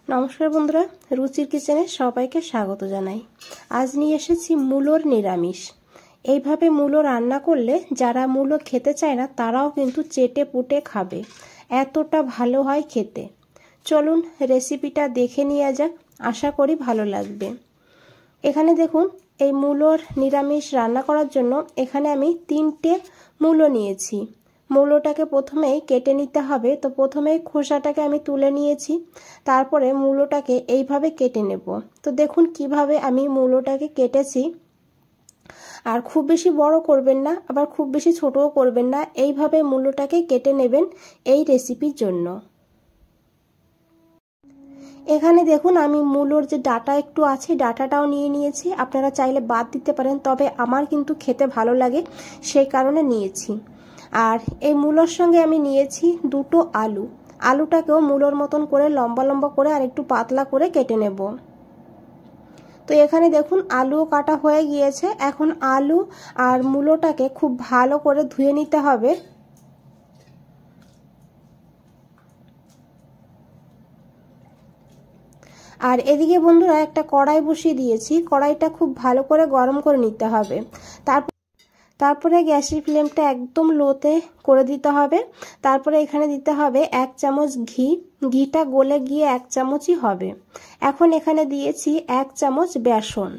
নমস্কার বন্ধুরা, রুচির কিচেনে সবাইকে স্বাগত জানাই। আজ নিয়ে এসেছি মূলোর নিরামিষ। এইভাবে মূলো রান্না করলে যারা মূলো খেতে চায় না তারাও কিন্তু চেটে পুটে খাবে, এতটা ভালো হয় খেতে। চলুন রেসিপিটা দেখে নিয়ে যাক, আশা করি ভালো লাগবে। এখানে দেখুন, এই মূলোর নিরামিষ রান্না করার জন্য এখানে আমি 3টে মূলো নিয়েছি। মূলোটাকে প্রথমেই কেটে নিতে হবে। তো প্রথমেই খোসাটাকে আমি তুলে নিয়েছি, তারপরে মূলোটাকে এইভাবে কেটে নেব। তো দেখুন কিভাবে আমি মূলোটাকে কেটেছি। আর খুব বেশি বড় করবেন না, আবার খুব বেশি ছোটও করবেন না, এইভাবে মূলোটাকে কেটে নেবেন এই রেসিপির জন্য। এখানে দেখুন আমি মূলোর যে ডাটা একটু আছে ডাটাটাও নিয়ে নিয়েছি। আপনারা চাইলে বাদ দিতে পারেন, তবে আমার কিন্তু খেতে ভালো লাগে সেই কারণে নিয়েছি। আর এই মূলোর সঙ্গে আমি নিয়েছি 2টো আলু। আলুটাকেও মূলোর মতন করে লম্বা লম্বা করে আর একটু পাতলা করে কেটে নেব। তো এখানে দেখুন আলুও কাটা হয়ে গিয়েছে। এখন আলু আর মূলোটাকে খুব ভালো করে ধুয়ে নিতে হবে। আর এদিকে বন্ধুরা একটা কড়াই বসিয়ে দিয়েছি। কড়াইটা খুব ভালো করে গরম করে নিতে হবে। তারপরে গ্যাসের ফ্লেমটা একদম লোতে করে দিতে হবে। তারপরে এখানে দিতে হবে 1 চামচ ঘি। ঘিটা গলে গিয়ে 1 চামচই হবে। এখন এখানে দিয়েছি 1 চামচ বেসন।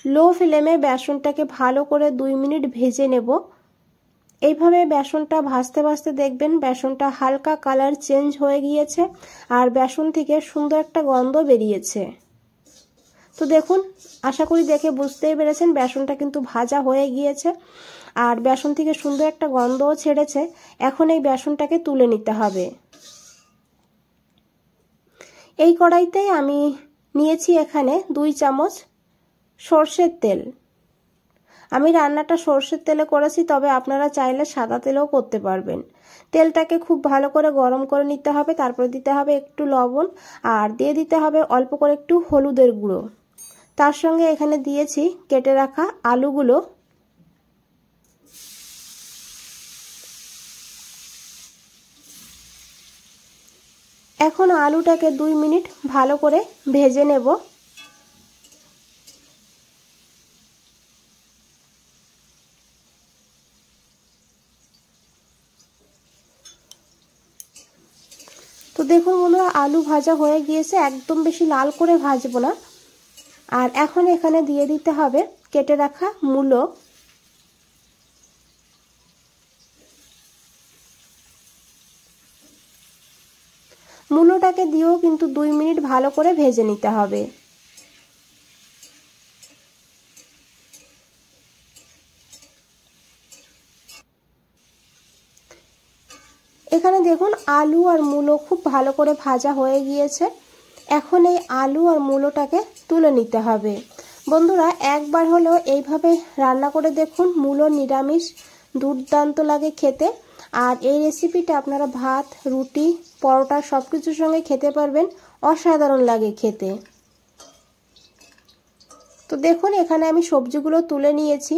লো ফ্লেমে বেসনটাকে ভালো করে 2 মিনিট ভেজে নেব। এইভাবে বেসনটা ভাজতে ভাজতে দেখবেন বেসনটা হালকা কালার চেঞ্জ হয়ে গিয়েছে আর বেসন থেকে সুন্দর একটা গন্ধ বেরিয়েছে। তো দেখুন, আশা করি দেখে বুঝতেই পেরেছেন বেসনটা কিন্তু ভাজা হয়ে গিয়েছে আর বেসন থেকে সুন্দর একটা গন্ধও ছেড়েছে। এখন এই বেসনটাকে তুলে নিতে হবে। এই কড়াইতে আমি নিয়েছি এখানে 2 চামচ সরষের তেল। আমি রান্নাটা সরষের তেলে করেছি, তবে আপনারা চাইলে সাদা তেলেও করতে পারবেন। তেলটাকে খুব ভালো করে গরম করে নিতে হবে। তারপরে দিতে হবে একটু লবণ আর দিয়ে দিতে হবে অল্প করে একটু হলুদের গুঁড়ো। তার সঙ্গে এখানে দিয়েছি কেটে রাখা আলুগুলো। এখন আলুটাকে 2 মিনিট ভালো করে ভেজে নেব। তো দেখুন বন্ধুরা, আলু ভাজা হয়ে গিয়েছে, একদম বেশি লাল করে ভাজবো না। আর এখন এখানে দিয়ে দিতে হবে কেটে রাখা মূলো। মূলোটাকে দিয়েও কিন্তু 2 মিনিট ভালো করে ভেজে নিতে হবে। এখানে দেখুন আলু আর মূলো খুব ভালো করে ভাজা হয়ে গিয়েছে। এখন এই আলু আর মূলোটাকে তুলে নিতে হবে। বন্ধুরা, একবার হলেও এইভাবে রান্না করে দেখুন, মূলো নিরামিষ দুর্দান্ত লাগে খেতে। আর এই রেসিপিটা আপনারা ভাত, রুটি, পরোটা সব কিছুর সঙ্গে খেতে পারবেন, অসাধারণ লাগে খেতে। তো দেখুন এখানে আমি সবজিগুলো তুলে নিয়েছি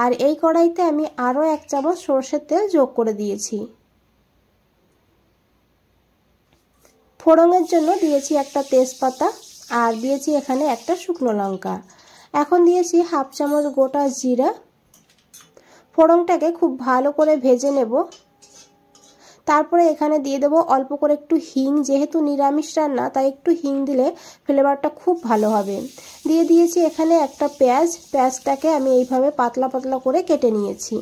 আর এই কড়াইতে আমি আরও 1 চামচ সরষের তেল যোগ করে দিয়েছি। ফোড়নের জন্য দিয়েছি একটা তেজপাতা আর দিয়েছি এখানে একটা শুকনো লঙ্কা। এখন দিয়েছি 1/2 চামচ গোটা জিরা। ফোড়নটাকে খুব ভালো করে ভেজে নেব। তারপরে এখানে দিয়ে দেব অল্প করে একটু হিং। যেহেতু নিরামিষ রান্না তাই একটু হিং দিলে ফ্লেভারটা খুব ভালো হবে। দিয়ে দিয়েছি এখানে একটা পেঁয়াজ। পেঁয়াজটাকে আমি এইভাবে পাতলা পাতলা করে কেটে নিয়েছি।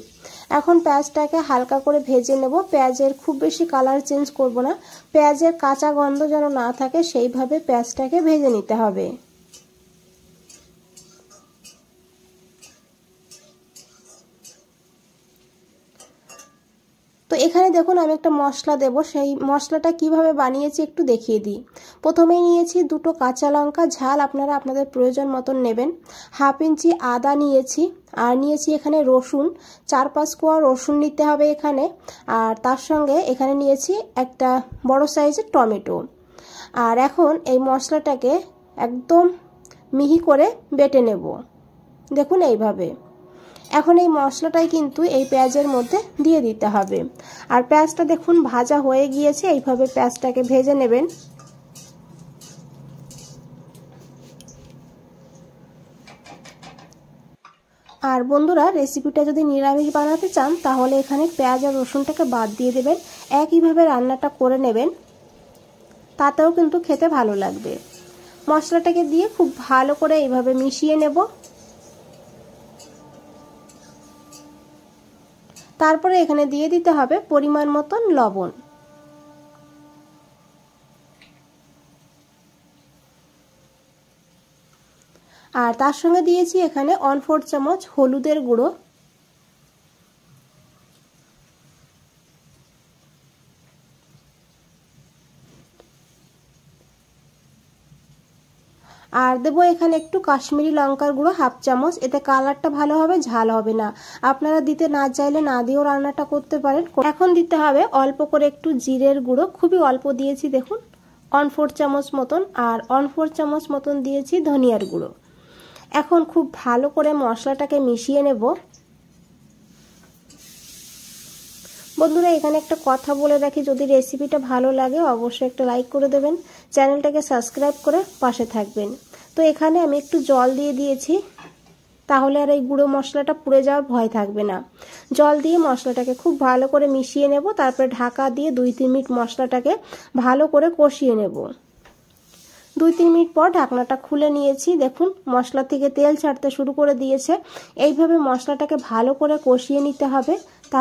এখন পেঁয়াজটাকে হালকা করে ভেজে নেব। পেঁয়াজের খুব বেশি কালার চেঞ্জ করব না, পেঁয়াজের কাঁচা গন্ধ যেন না থাকে সেইভাবে পেঁয়াজটাকে ভেজে নিতে হবে। তো এখানে দেখুন আমি একটা মশলা দেব। সেই মশলাটা কিভাবে বানিয়েছি একটু দেখিয়ে দিই। প্রথমেই নিয়েছি 2টো কাঁচা লঙ্কা, ঝাল আপনারা আপনাদের প্রয়োজন মতন নেবেন। 1/2 ইঞ্চি আদা নিয়েছি আর নিয়েছি এখানে রসুন, 4-5 কোয়া রসুন নিতে হবে এখানে। আর তার সঙ্গে এখানে নিয়েছি একটা বড় সাইজের টমেটো। আর এখন এই মশলাটাকে একদম মিহি করে বেটে নেব। দেখুন এইভাবে। এখন এই মশলাটাই কিন্তু এই পেঁয়াজের মধ্যে দিয়ে দিতে হবে। আর পেঁয়াজটা দেখুন ভাজা হয়ে গিয়েছে, এইভাবে পেঁয়াজটাকে ভেজে নেবেন। আর বন্ধুরা, রেসিপিটা যদি নিরামিষ বানাতে চান তাহলে এখানে পেঁয়াজ আর রসুনটাকে বাদ দিয়ে দেবেন, একইভাবে রান্নাটা করে নেবেন, তাতেও কিন্তু খেতে ভালো লাগবে। মশলাটাকে দিয়ে খুব ভালো করে এইভাবে মিশিয়ে নেব। তারপরে এখানে দিয়ে দিতে হবে পরিমাণ মতন লবণ। আর তার সঙ্গে দিয়েছি এখানে 1/4 চামচ হলুদের গুঁড়ো। আর দেবো এখানে একটু কাশ্মীরি লঙ্কার গুঁড়ো 1/2 চামচ। এতে কালারটা ভালো হবে, ঝাল হবে না। আপনারা দিতে না চাইলে না দিয়েও রান্নাটা করতে পারেন। এখন দিতে হবে অল্প করে একটু জিরের গুঁড়ো, খুবই অল্প দিয়েছি দেখুন, 1/4 চামচ মতন। আর 1/4 চামচ মতন দিয়েছি ধনিয়ার গুঁড়ো। এখন খুব ভালো করে মশলাটাকে মিশিয়ে নেব। বন্ধুরা, এখানে একটা কথা বলে রাখি, যদি রেসিপিটা ভালো লাগে অবশ্যই একটা লাইক করে দেবেন, চ্যানেলটাকে সাবস্ক্রাইব করে পাশে থাকবেন। তো এখানে আমি একটু জল দিয়ে দিয়েছি, তাহলে আর এই গুঁড়ো মশলাটা পুড়ে যাওয়ার ভয় থাকবে না। জল দিয়ে মশলাটাকে খুব ভালো করে মিশিয়ে নেব, তারপরে ঢাকা দিয়ে 2-3 মিনিট মশলাটাকে ভালো করে কষিয়ে নেব। 2-3 মিনিট পর ঢাকনাটা খুলে নিয়েছি, দেখুন মশলা থেকে তেল ছাড়তে শুরু করে দিয়েছে। এইভাবে মশলাটাকে ভালো করে কষিয়ে নিতে হবে। তা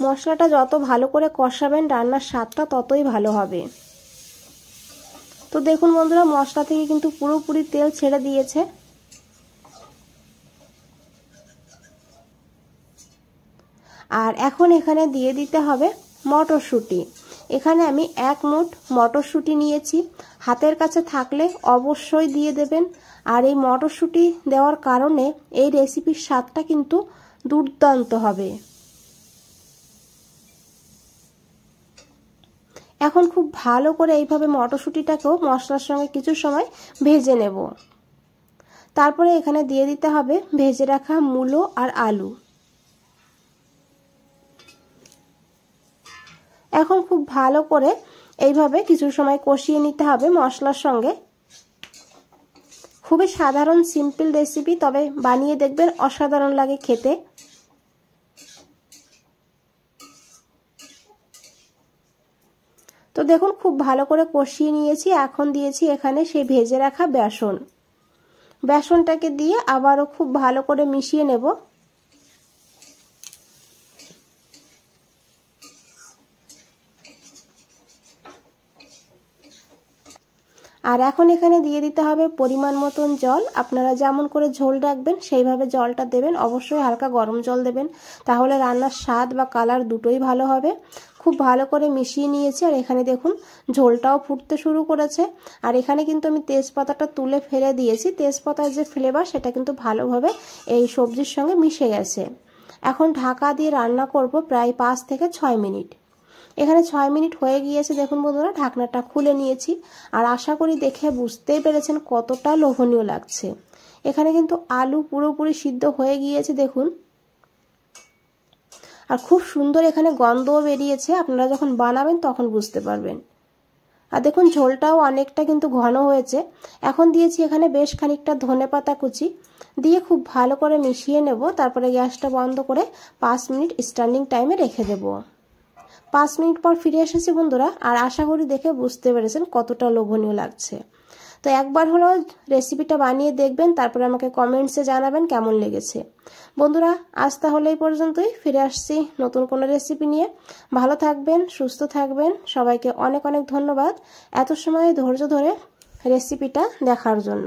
মশলাটা যত ভালো করে কষাবেন রান্নার স্বাদটা ততই ভালো হবে। তো দেখুন বন্ধুরা, মশলা থেকে কিন্তু পুরোপুরি তেল ছেড়ে দিয়েছে। আর এখন এখানে দিয়ে দিতে হবে মটরশুঁটি। এখানে আমি 1 মুঠ মটরশুঁটি নিয়েছি, হাতের কাছে থাকলে অবশ্যই দিয়ে দেবেন। আর এই মটরশুঁটি দেওয়ার কারণে এই রেসিপির স্বাদটা কিন্তু দুর্দান্ত হবে। এখন খুব ভালো করে এইভাবে মটরশুঁটিটাকেও মশলার সঙ্গে কিছু সময় ভেজে নেব। তারপরে এখানে দিয়ে দিতে হবে ভেজে রাখা মূলো আর আলু। এখন খুব ভালো করে এইভাবে কিছু সময় কষিয়ে নিতে হবে মশলার সঙ্গে। খুবই সাধারণ সিম্পল রেসিপি, তবে বানিয়ে দেখবেন অসাধারণ লাগে খেতে। তো দেখুন খুব ভালো করে কষিয়ে নিয়েছি। এখন দিয়েছি এখানে সেই ভেজে রাখা বেসন। বেসনটাকে দিয়ে আবারও খুব ভালো করে মিশিয়ে নেব। আর এখন এখানে দিয়ে দিতে হবে পরিমাণ মতন জল। আপনারা যেমন করে ঝোল রাখবেন সেইভাবে জলটা দেবেন, অবশ্যই হালকা গরম জল দেবেন, তাহলে রান্নার স্বাদ বা কালার দুটোই ভালো হবে। খুব ভালো করে মিশিয়ে নিয়েছি। আর এখানে দেখুন ঝোলটাও ফুটতে শুরু করেছে। আর এখানে কিন্তু আমি তেজপাতাটা তুলে ফেলে দিয়েছি, তেজপাতার যে ফ্লেভার সেটা কিন্তু ভালোভাবে এই সবজির সঙ্গে মিশে গেছে। এখন ঢাকা দিয়ে রান্না করব প্রায় 5 থেকে 6 মিনিট। এখানে 6 মিনিট হয়ে গিয়েছে। দেখুন বন্ধুরা, ঢাকনাটা খুলে নিয়েছি। আর আশা করি দেখে বুঝতেই পেরেছেন কতটা লোভনীয় লাগছে। এখানে কিন্তু আলু পুরোপুরি সিদ্ধ হয়ে গিয়েছে দেখুন। আর খুব সুন্দর এখানে গন্ধও বেরিয়েছে, আপনারা যখন বানাবেন তখন বুঝতে পারবেন। আর দেখুন ঝোলটাও অনেকটা কিন্তু ঘন হয়েছে। এখন দিয়েছি এখানে বেশ খানিকটা ধনেপাতা কুচি, দিয়ে খুব ভালো করে মিশিয়ে নেব। তারপরে গ্যাসটা বন্ধ করে 5 মিনিট স্ট্যান্ডিং টাইমে রেখে দেব। 5 মিনিট পর ফিরে এসেছি বন্ধুরা। আর আশা করি দেখে বুঝতে পেরেছেন কতটা লোভনীয় লাগছে। তো একবার হলেও রেসিপিটা বানিয়ে দেখবেন, তারপরে আমাকে কমেন্টসে জানাবেন কেমন লেগেছে। বন্ধুরা, আজ তাহলে এই পর্যন্তই। ফিরে আসছি নতুন কোনো রেসিপি নিয়ে। ভালো থাকবেন, সুস্থ থাকবেন। সবাইকে অনেক অনেক ধন্যবাদ এত সময় ধৈর্য ধরে রেসিপিটা দেখার জন্য।